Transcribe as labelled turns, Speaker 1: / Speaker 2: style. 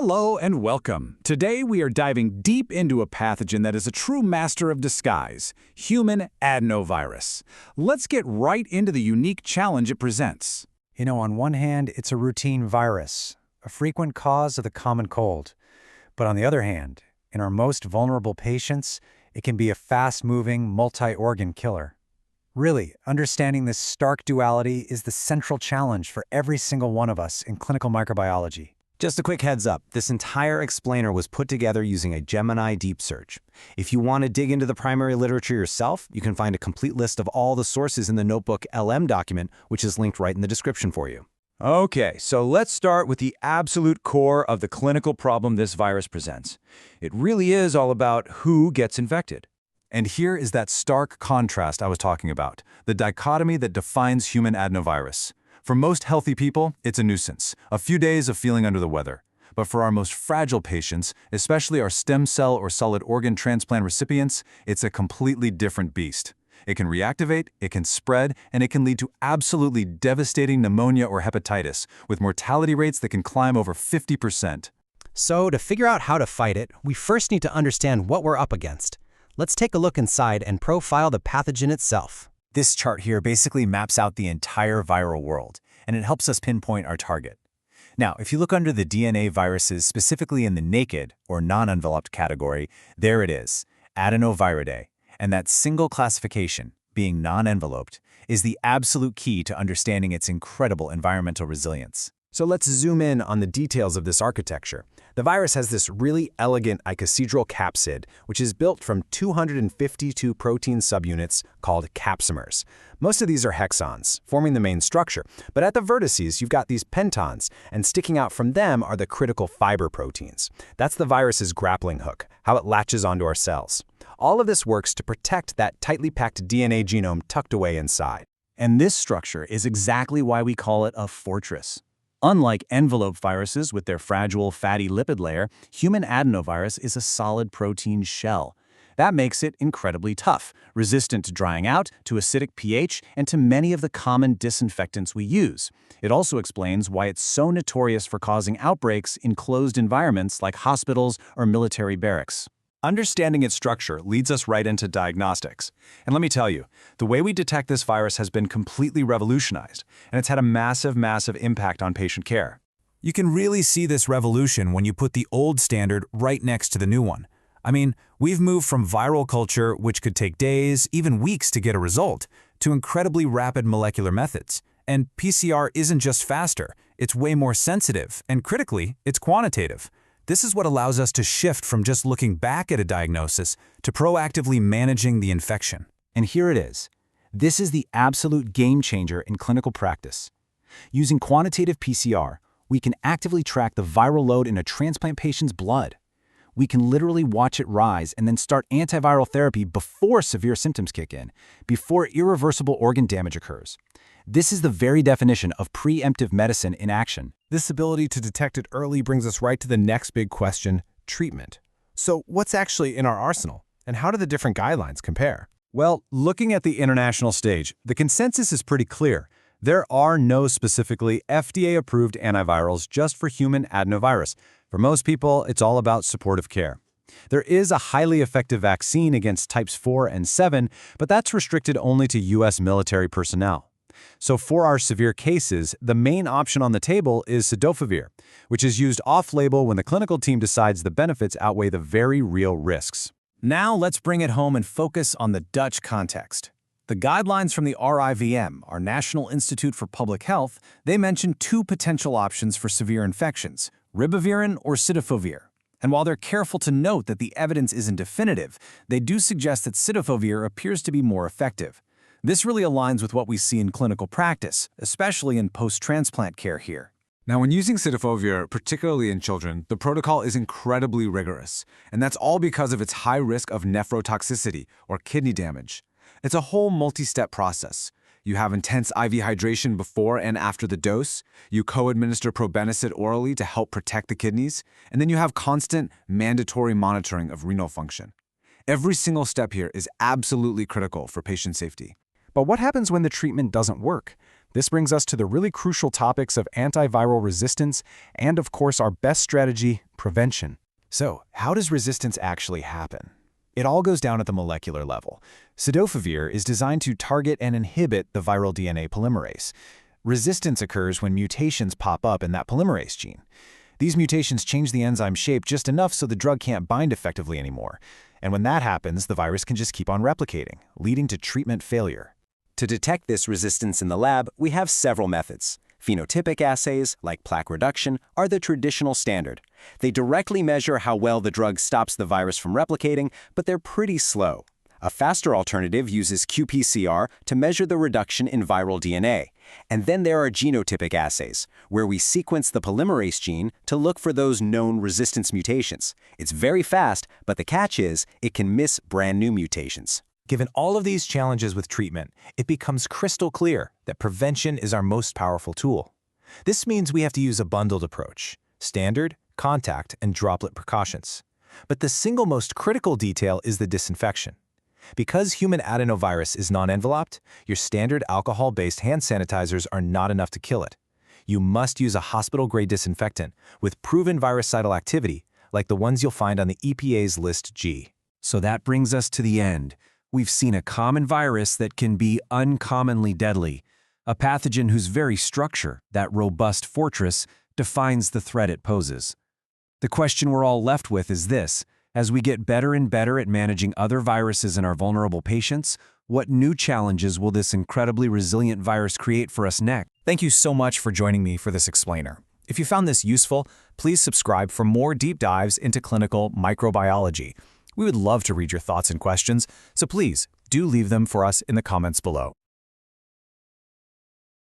Speaker 1: Hello and welcome. Today we are diving deep into a pathogen that is a true master of disguise, human adenovirus. Let's get right into the unique challenge it presents.
Speaker 2: On one hand, it's a routine virus, a frequent cause of the common cold. But on the other hand, in our most vulnerable patients, it can be a fast-moving, multi-organ killer. Really, understanding this stark duality is the central challenge for every single one of us in clinical microbiology.
Speaker 3: Just a quick heads up, this entire explainer was put together using a Gemini deep search. If you want to dig into the primary literature yourself, you can find a complete list of all the sources in the Notebook LM document, which is linked right in the description for you.
Speaker 4: Okay, so let's start with the absolute core of the clinical problem this virus presents. It really is all about who gets infected.
Speaker 1: And here is that stark contrast I was talking about, the dichotomy that defines human adenovirus. For most healthy people, it's a nuisance, a few days of feeling under the weather. But for our most fragile patients, especially our stem cell or solid organ transplant recipients, it's a completely different beast. It can reactivate, it can spread, and it can lead to absolutely devastating pneumonia or hepatitis, with mortality rates that can climb over 50%.
Speaker 5: So to figure out how to fight it, we first need to understand what we're up against. Let's take a look inside and profile the pathogen itself.
Speaker 2: This chart here basically maps out the entire viral world, and it helps us pinpoint our target. Now, if you look under the DNA viruses, specifically in the naked or non-enveloped category, there it is, Adenoviridae. And that single classification, being non-enveloped, is the absolute key to understanding its incredible environmental resilience.
Speaker 3: So let's zoom in on the details of this architecture. The virus has this really elegant icosahedral capsid, which is built from 252 protein subunits called capsimers. Most of these are hexons, forming the main structure, but at the vertices you've got these pentons, and sticking out from them are the critical fiber proteins. That's the virus's grappling hook, how it latches onto our cells. All of this works to protect that tightly packed DNA genome tucked away inside.
Speaker 1: And this structure is exactly why we call it a fortress. Unlike envelope viruses with their fragile fatty lipid layer, human adenovirus is a solid protein shell. That makes it incredibly tough, resistant to drying out, to acidic pH, and to many of the common disinfectants we use. It also explains why it's so notorious for causing outbreaks in closed environments like hospitals or military barracks. Understanding its structure leads us right into diagnostics. And let me tell you, the way we detect this virus has been completely revolutionized, and it's had a massive impact on patient care.
Speaker 6: You can really see this revolution when you put the old standard right next to the new one. I mean, we've moved from viral culture, which could take days, even weeks to get a result, to incredibly rapid molecular methods. And PCR isn't just faster, it's way more sensitive, and critically, it's quantitative. This is what allows us to shift from just looking back at a diagnosis to proactively managing the infection.
Speaker 2: And here it is. This is the absolute game changer in clinical practice. Using quantitative PCR, we can actively track the viral load in a transplant patient's blood. We can literally watch it rise and then start antiviral therapy before severe symptoms kick in, before irreversible organ damage occurs. This is the very definition of pre-emptive medicine in action.
Speaker 7: This ability to detect it early brings us right to the next big question, treatment. So what's actually in our arsenal, and how do the different guidelines compare?
Speaker 4: Well, looking at the international stage, the consensus is pretty clear. There are no specifically FDA-approved antivirals just for human adenovirus. For most people, it's all about supportive care. There is a highly effective vaccine against types 4 and 7, but that's restricted only to U.S. military personnel. So for our severe cases, the main option on the table is Cidofovir, which is used off-label when the clinical team decides the benefits outweigh the very real risks.
Speaker 1: Now let's bring it home and focus on the Dutch context. The guidelines from the RIVM, our National Institute for Public Health, they mention two potential options for severe infections, ribavirin or Cidofovir. And while they're careful to note that the evidence isn't definitive, they do suggest that Cidofovir appears to be more effective. This really aligns with what we see in clinical practice, especially in post-transplant care here.
Speaker 8: Now, when using Cidofovir, particularly in children, the protocol is incredibly rigorous, and that's all because of its high risk of nephrotoxicity, or kidney damage. It's a whole multi-step process. You have intense IV hydration before and after the dose, you co-administer probenecid orally to help protect the kidneys, and then you have constant, mandatory monitoring of renal function. Every single step here is absolutely critical for patient safety.
Speaker 7: But what happens when the treatment doesn't work? This brings us to the really crucial topics of antiviral resistance and, of course, our best strategy,
Speaker 2: prevention.
Speaker 3: So, how does resistance actually happen? It all goes down at the molecular level. Cidofovir is designed to target and inhibit the viral DNA polymerase. Resistance occurs when mutations pop up in that polymerase gene. These mutations change the enzyme shape just enough so the drug can't bind effectively anymore. And when that happens, the virus can just keep on replicating, leading to treatment failure.
Speaker 9: To detect this resistance in the lab, we have several methods. Phenotypic assays, like plaque reduction, are the traditional standard. They directly measure how well the drug stops the virus from replicating, but they're pretty slow. A faster alternative uses qPCR to measure the reduction in viral DNA. And then there are genotypic assays, where we sequence the polymerase gene to look for those known resistance mutations. It's very fast, but the catch is it can miss brand new mutations.
Speaker 2: Given all of these challenges with treatment, it becomes crystal clear that prevention is our most powerful tool. This means we have to use a bundled approach: standard, contact, and droplet precautions. But the single most critical detail is the disinfection. Because human adenovirus is non-enveloped, your standard alcohol-based hand sanitizers are not enough to kill it. You must use a hospital-grade disinfectant with proven virucidal activity, like the ones you'll find on the EPA's List G.
Speaker 1: So that brings us to the end. We've seen a common virus that can be uncommonly deadly, a pathogen whose very structure, that robust fortress, defines the threat it poses. The question we're all left with is this: as we get better and better at managing other viruses in our vulnerable patients, what new challenges will this incredibly resilient virus create for us next?
Speaker 6: Thank you so much for joining me for this explainer. If you found this useful, please subscribe for more deep dives into clinical microbiology. We would love to read your thoughts and questions, so please do leave them for us in the comments below.